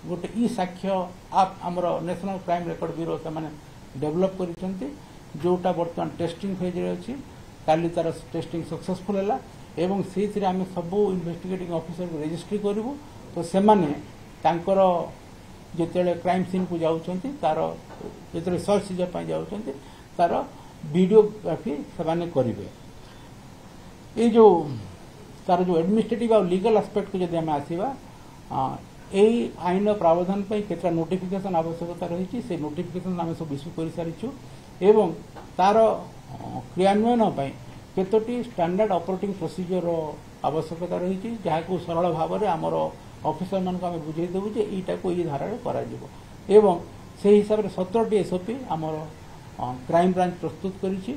गोटे ई साक्ष्य आप आमर नेशनल क्राइम रेकर्ड ब्यूरो से डेभलप कर जोटा बर्तमान टेस्टिंग फेज रे अच्छी काली तार टेस्टिंग सक्सेसफुल है एवं से आम सब इन्वेस्टिगेटिंग ऑफिसर को रजिस्ट्री करूँ तो से जिते क्राइम सीन को जाऊँगी तार जो सर्च सीजर जाऊँगी तार वीडियोग्राफी से करेंगे ये जो तार जो एडमिनिस्ट्रेटिव और लीगल एस्पेक्ट को जब आम आसवा यही आईन प्रावधान केतटा नोटिफिकेशन आवश्यकता रही से नोटिफिकेशन आम सब इश्यू कर सारी एवं तार क्रियान्वयन केतोटी स्टैंडर्ड ऑपरेटिंग प्रोसीजर आवश्यकता रही जहाँ को सरल भाव में आमर ऑफिसर मान आम बुझेदेबू जे यीटा को ये धारा एवं से हिसाब से 17टी एसओपी आमर क्राइम ब्रांच प्रस्तुत करिछि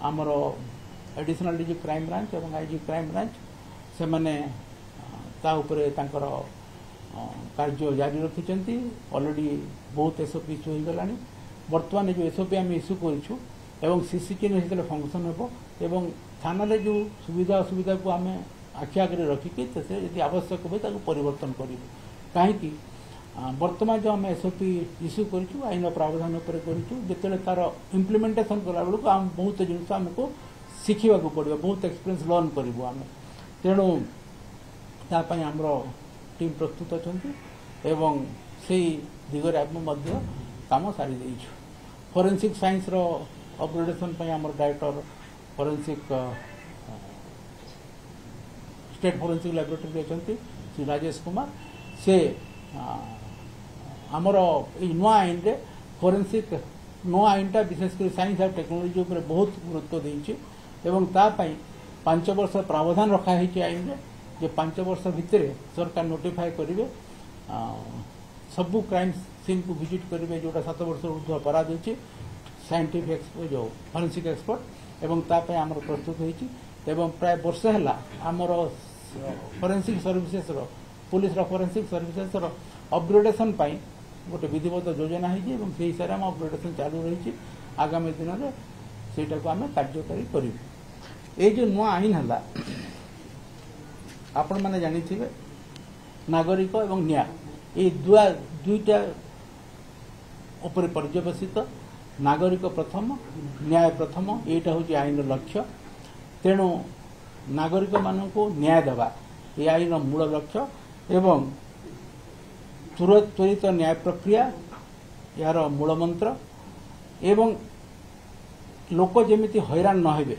आमर एडिशनल डीजी क्राइम ब्रांच और आईजी क्राइम ब्रांच से माने ता उपरे तांकर कार्य जारी रखिछंती ऑलरेडी बहुत एसओपी इश्यू हो गलानी वर्तमान जो एसओपी आम इश्यू करिछु एवं सीसीटीवी हिसाब फंक्शन हेबो एवं थाना रे जो सुविधा असुविधा को आम आखि आगे रखिकी यदि आवश्यक हो परिवर्तन करूँ कहीं वर्तमान जो आम एसओपी इश्यू करूँ आईन प्रावधान जो तार इम्प्लीमेंटेशन कला बेलू आम बहुत जिन आमको शिखा पड़ो बहुत एक्सपीरियंस लर्न करूँ आम तेणु तापाई आमर टीम प्रस्तुत अच्छा एवं से दिगरे आम कम सारी देचु फोरेंसिक साइंस अपग्रेडेशन आम director forensic state forensic laboratory अच्छा श्री राजेश कुमार से आमर नुआ आईन रे फोरेंसिक नुआ आईनटा विशेषकर साइंस और टेक्नोलोजी उपर बहुत गुरुत्व देइछि एवं तापाई 5 वर्ष प्रावधान रखाही आईन रे जे 5 वर्ष भितर सरकार नोटिफाई करेंगे सबू क्राइम सीन को विजिट करेंगे जोटा 7 वर्ष ऊर्ध्व अपराध होती साइंटिफिक जो फोरेंसिक एक्सपर्ट एवं तापाई आमर प्रस्तुत होती एवं प्राय वर्ष है आमर forensic services police forensic services upgradation गोटे विधिवत योजना है से हिसाब से अपग्रेडेशन चालू रही आगामी दिन में सेटा को आम कार्यकारी करूँ ये जो नुआ आईन है आपण मैंने जानी नागरिक एवं न्याय ये दुईटा उपर पर्यवेसित नागरिक प्रथम न्याय प्रथम यहाँ हूँ आईन लक्ष्य तेणु नागरिक मानू न्याय देवा ये आईन मूल लक्ष्य एवं त्वरित न्याय प्रक्रिया यार मूल मंत्र एवं लोक जमीती हैरान न हेबे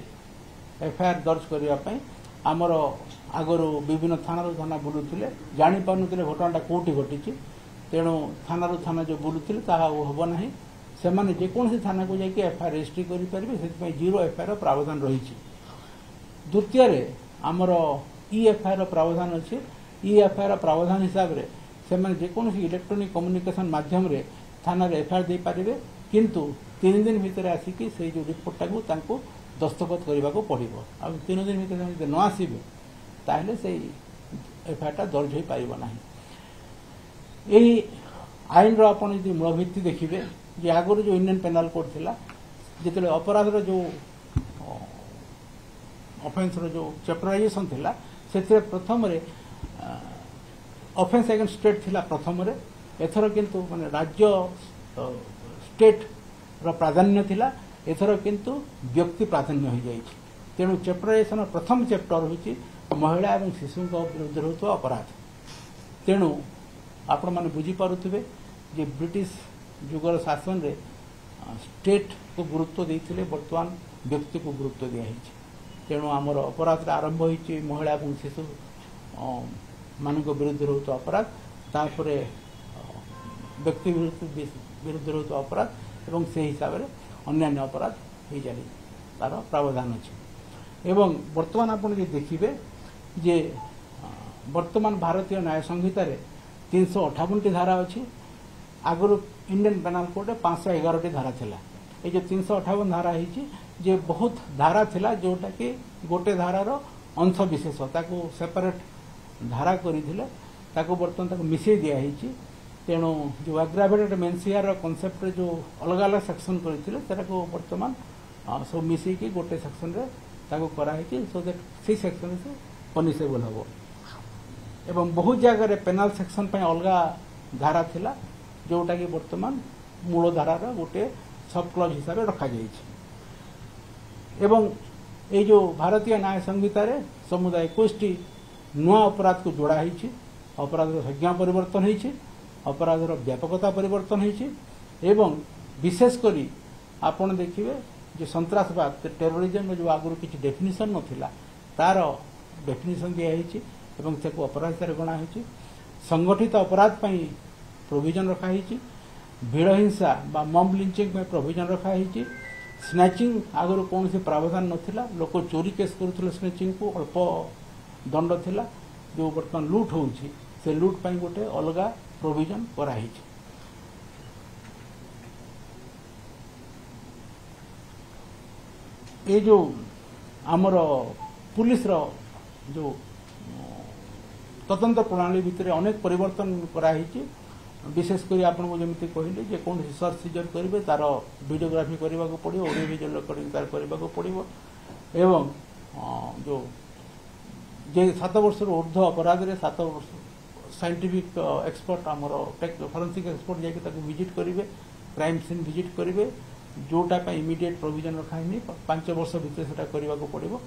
एफआईआर दर्ज करने आमर आगर विभिन्न थाना बुलूले जापारे घटनाटा कौटी घटी तेणु थाना जो बुलूले हम ना से जेकोसी थाना को जाकि एफआईआर रजिस्ट्री करेंगे से जीरो एफआईआर प्रावधान रही द्वितीय आमर ई एफआईआर प्रावधान अच्छे ई एफआईआर प्रावधान हिसाब से से जेकोसी इलेक्ट्रोनिक कम्युनिकेशन माध्यम रे थाना रे एफआईआर दे पारिबे किंतु 3 दिन भितर आसिकी से जो रिपोर्टा को दस्तखत करने को पड़ो आ 3 दिन भितर न आसबे ताहले से एफआईआर दर्ज हो पारना यही आईन रपण जो मूल भित्ति देखिए जे आगुरी जो इंडियन पेनाल कोड थिला जिते अपराधर जो ऑफेंस जो चैप्टराइजेशन थिला से प्रथम रे ऑफेंस अगेंस्ट स्टेट थिला प्रथम रे एथर किंतु माने राज्य स्टेट रो प्राधान्य थिला एथर किंतु व्यक्ति प्राधान्य हो जाई तेणु चैप्टराइजेशन प्रथम चैप्टर होची महिला एवं शिशु विरुद्ध होता अपराध तेणु आपण माने बुझी पारुथिबे जे ब्रिटिश जुगर शासन रे स्टेट को गुरुत्व देइथिले वर्तमान व्यक्ति को गुरुत्व दिया है तेणु आमर अपराध आरंभ होती महिला और शिशु मान विरुद्ध होता अपराध तापर व्यक्ति विरुद्ध होता अपराध एवं से हिसाब से अन्य अपराध हो जाए तार प्रावधान अच्छे एवं वर्तमान आप देखिए जे वर्तमान भारतीय न्याय संहिता 358 धारा अच्छी आगुरी इंडियन पेनाल कोड 511 धारा थिला ये जो 358 धारा है जे बहुत धारा थिला जोटा कि गोटे धारार अंश विशेष ताको सेपरेट धारा करथिले ताको बर्तन ताको मिसई दिया है तेणु जो एग्रावेटेड मेनसियर कॉन्सेप्ट जो अलग अलग सेक्शन करथिले ताको वर्तमान सब मिसई की गोटे सेक्शन रे ताको करा है सो दैट सी सेक्शन से पनिशेबल हो एवं बहुत जगह पेनाल सेक्शन पे अलग धारा थिला जोटा कि वर्तमान मूल धारार गोटे सब क्लज हिसाब से रखा एवं ये जो भारतीय न्याय संहिता रे समुदाय 21 नुआ अपराध को जोड़ा है अपराध संज्ञा परिवर्तन होती अपराधर व्यापकता परिवर्तन होती एवं विशेषकर आपण देखिए जो सन्त्रासवाद टेरोरिज्म जो आगुरी किसी डेफिनिशन नथिला तार डेफिनिशन दिखाई अपराध हिसाब गणा संगठित अपराध प्रोविजन रखाई भीड़ हिंसा मॉब लिंचिंग प्रोविजन रखाई स्नैचिंग आगुरी कौन से प्रावधान नथिला लोक चोरी केस करुले स्नैचिंग को अल्प दंड थिला जो बर्तमान लुट होउछि से लुट पाई गोटे अलगा प्रोविजन कराई ये जो आमर पुलिस रो जो तदंत प्रणाली भितर अनेक परिवर्तन कराई विशेषकर आपको जमी कहले जे कौन सर्च सीजर करेंगे तार वीडियोग्राफी करने को पड़ो ऑडियो विजुअल रिकॉर्डिंग तार करने को पड़ो एवं जो जे 7 वर्ष ऊर्ध अपराध रे 7 वर्ष साइंटिफिक एक्सपर्ट आमर फॉरेंसिक एक्सपर्ट जाकि विजिट करेंगे क्राइम सीन विजिट करेंगे जोटा इमिडिएट प्रोविजन रखा 5 वर्ष भितर से करने को पड़ो